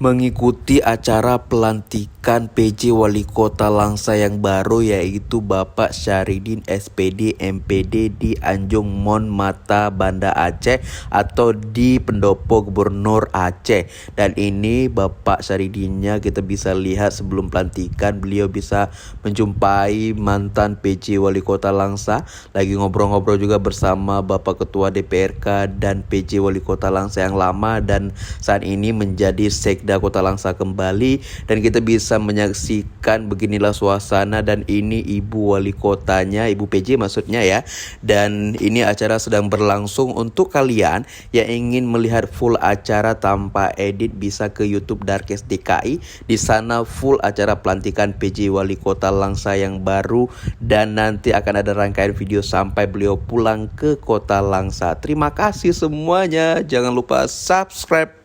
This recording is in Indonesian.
mengikuti acara pelantikan PJ Wali Kota Langsa yang baru, yaitu Bapak Syahridin SPD MPD di Anjung Mon Mata Banda Aceh atau di Pendopo Gubernur Aceh. Dan ini Bapak Syahridinnya kita bisa lihat sebelum pelantikan beliau bisa menjumpai mantan PJ Wali Kota Langsa, lagi ngobrol-ngobrol juga bersama Bapak Ketua DPRK dan PJ Wali Kota Langsa yang lama dan saat ini menjadi Sekda Kota Langsa kembali. Dan kita bisa menyaksikan beginilah suasana, dan ini Ibu Wali Kotanya, Ibu PJ maksudnya ya. Dan ini acara sedang berlangsung. Untuk kalian yang ingin melihat full acara tanpa edit bisa ke YouTube Darkes DKI. Di sana full acara pelantikan PJ Wali Kota Langsa yang baru, dan nanti akan ada rangkaian video sampai beliau pulang ke Kota Langsa. Terima kasih semuanya. Jangan lupa subscribe.